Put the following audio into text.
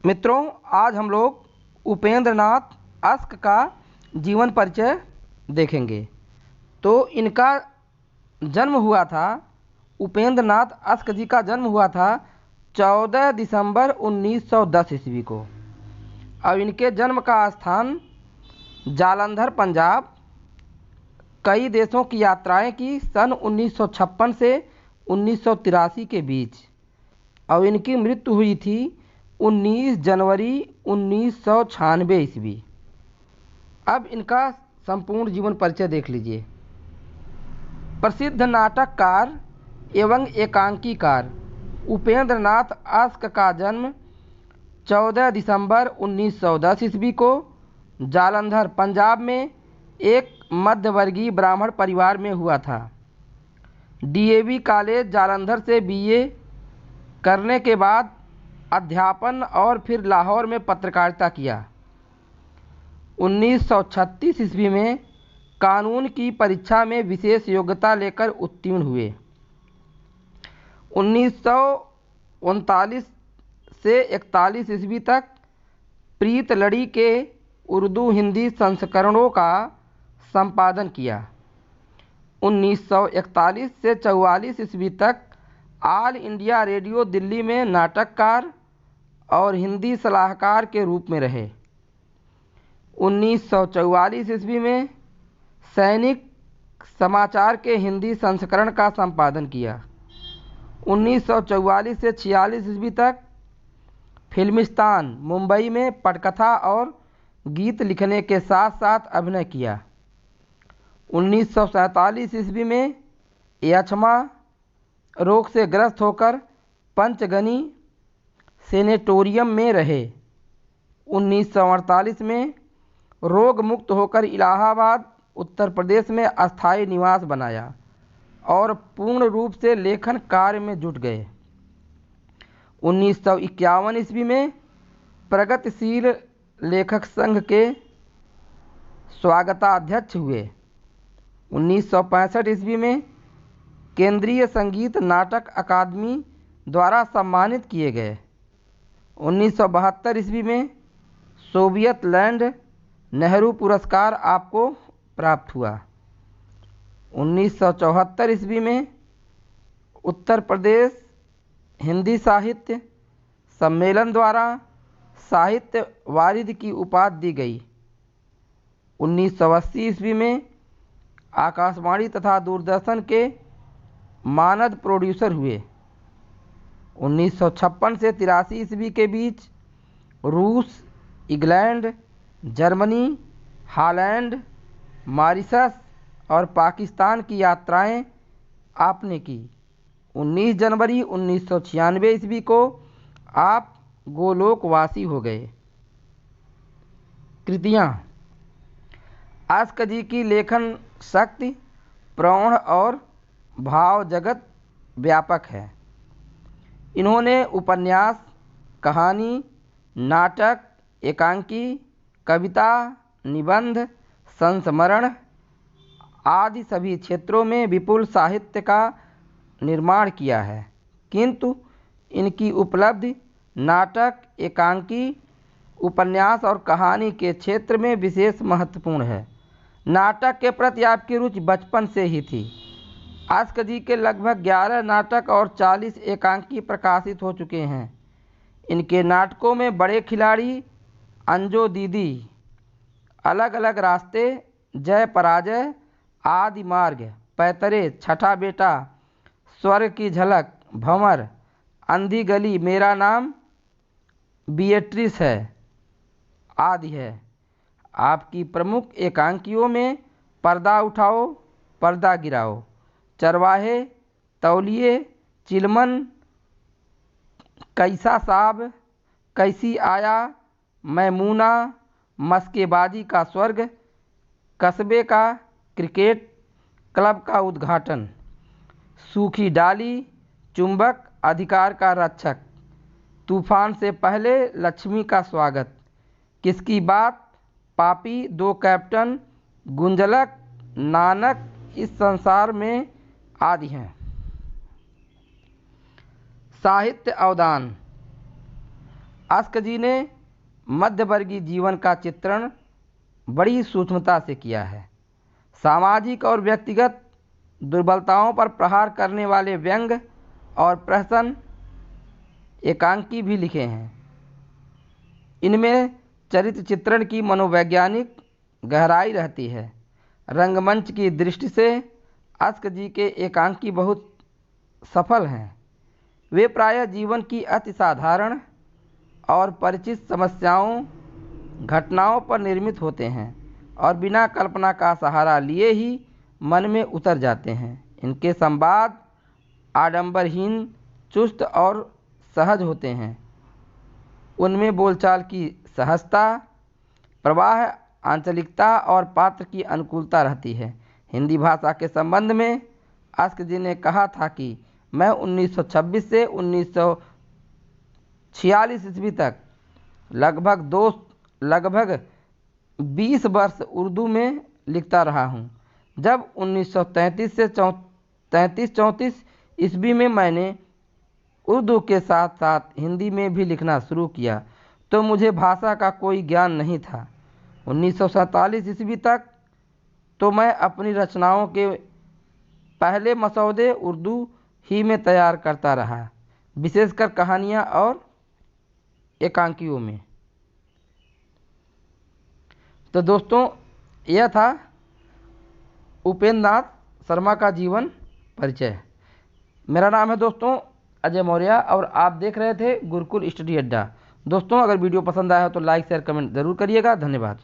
मित्रों, आज हम लोग उपेंद्र नाथ अस्क का जीवन परिचय देखेंगे। तो इनका जन्म हुआ था, उपेंद्र नाथ अस्क जी का जन्म हुआ था 14 दिसंबर 1910 ईस्वी को। अब इनके जन्म का स्थान जालंधर, पंजाब। कई देशों की यात्राएं की सन 1956 से 1983 के बीच। अब इनकी मृत्यु हुई थी 19 जनवरी 1996 ईस्वी। अब इनका संपूर्ण जीवन परिचय देख लीजिए। प्रसिद्ध नाटककार एवं एकांकीकार उपेंद्र नाथ अस्क का जन्म 14 दिसंबर 1910 ईस्वी को जालंधर, पंजाब में एक मध्यवर्गीय ब्राह्मण परिवार में हुआ था। डीएवी कॉलेज जालंधर से बीए करने के बाद अध्यापन और फिर लाहौर में पत्रकारिता किया। 1936 ईस्वी में कानून की परीक्षा में विशेष योग्यता लेकर उत्तीर्ण हुए। 1939 से 41 ईस्वी तक प्रीत लड़ी के उर्दू हिंदी संस्करणों का संपादन किया। 1941 से 44 ईस्वी तक ऑल इंडिया रेडियो दिल्ली में नाटककार और हिंदी सलाहकार के रूप में रहे। 1944 ईस्वी में सैनिक समाचार के हिंदी संस्करण का संपादन किया। 1944 से 46 ईस्वी तक फिल्मिस्तान, मुंबई में पटकथा और गीत लिखने के साथ साथ अभिनय किया। 1947 ईस्वी में यक्ष्मा रोग से ग्रस्त होकर पंचगनी सेनेटोरियम में रहे। 1948 में रोग मुक्त होकर इलाहाबाद, उत्तर प्रदेश में अस्थायी निवास बनाया और पूर्ण रूप से लेखन कार्य में जुट गए। 1951 ईस्वी में प्रगतिशील लेखक संघ के स्वागताध्यक्ष हुए। 1965 ईस्वी में केंद्रीय संगीत नाटक अकादमी द्वारा सम्मानित किए गए। 1972 ईस्वी में सोवियत लैंड नेहरू पुरस्कार आपको प्राप्त हुआ। 1974 ईस्वी में उत्तर प्रदेश हिंदी साहित्य सम्मेलन द्वारा साहित्य वारिधि की उपाधि दी गई। 1980 ईस्वी में आकाशवाणी तथा दूरदर्शन के मानद प्रोड्यूसर हुए। 1956 से 83 ईस्वी के बीच रूस, इंग्लैंड, जर्मनी, हॉलैंड, मॉरिशस और पाकिस्तान की यात्राएं आपने की। 19 जनवरी 1996 ईस्वी को आप गोलोकवासी हो गए। कृतियाँ। अस्क जी की लेखन शक्ति प्रौढ़ और भाव जगत व्यापक है। इन्होंने उपन्यास, कहानी, नाटक, एकांकी, कविता, निबंध, संस्मरण आदि सभी क्षेत्रों में विपुल साहित्य का निर्माण किया है, किंतु इनकी उपलब्धि नाटक, एकांकी, उपन्यास और कहानी के क्षेत्र में विशेष महत्वपूर्ण है। नाटक के प्रति आपकी रुचि बचपन से ही थी। अस्क जी के लगभग 11 नाटक और 40 एकांकी प्रकाशित हो चुके हैं। इनके नाटकों में बड़े खिलाड़ी, अंजो दीदी, अलग अलग रास्ते, जय पराजय, आदि मार्ग, पैतरे, छठा बेटा, स्वर्ग की झलक, भंवर, अंधी गली, मेरा नाम बिएट्रिस है आदि है। आपकी प्रमुख एकांकियों में पर्दा उठाओ, पर्दा गिराओ, चरवाहे, तौलिए, चिलमन, कैसा साब, कैसी आया, मैमूना, मस्केबाजी का स्वर्ग, कस्बे का क्रिकेट क्लब का उद्घाटन, सूखी डाली, चुंबक, अधिकार का रक्षक, तूफान से पहले लक्ष्मी का स्वागत, किसकी बात, पापी, दो कैप्टन, गुंजलक, नानक, इस संसार में आदि हैं। साहित्य अवदान। आस्क जी ने मध्यवर्गीय जीवन का चित्रण बड़ी सूक्ष्मता से किया है। सामाजिक और व्यक्तिगत दुर्बलताओं पर प्रहार करने वाले व्यंग्य और प्रहसन एकांकी भी लिखे हैं। इनमें चरित्र चित्रण की मनोवैज्ञानिक गहराई रहती है। रंगमंच की दृष्टि से आस्क जी के एकांकी बहुत सफल हैं। वे प्रायः जीवन की अति साधारण और परिचित समस्याओं घटनाओं पर निर्मित होते हैं और बिना कल्पना का सहारा लिए ही मन में उतर जाते हैं। इनके संवाद आडंबरहीन, चुस्त और सहज होते हैं। उनमें बोलचाल की सहजता, प्रवाह, आंचलिकता और पात्र की अनुकूलता रहती है। हिंदी भाषा के संबंध में आस्क जी ने कहा था कि मैं 1926 से 1946 ईस्वी तक लगभग 20 वर्ष उर्दू में लिखता रहा हूँ। जब 1933 से 34 ईस्वी में मैंने उर्दू के साथ साथ हिंदी में भी लिखना शुरू किया तो मुझे भाषा का कोई ज्ञान नहीं था। 1947 ईस्वी तक तो मैं अपनी रचनाओं के पहले मसौदे उर्दू ही में तैयार करता रहा, विशेषकर कहानियाँ और एकांकियों में। तो दोस्तों, यह था उपेंद्र नाथ शर्मा का जीवन परिचय। मेरा नाम है दोस्तों अजय मौर्य और आप देख रहे थे गुरुकुल स्टडी अड्डा। दोस्तों, अगर वीडियो पसंद आया हो तो लाइक शेयर कमेंट ज़रूर करिएगा। धन्यवाद।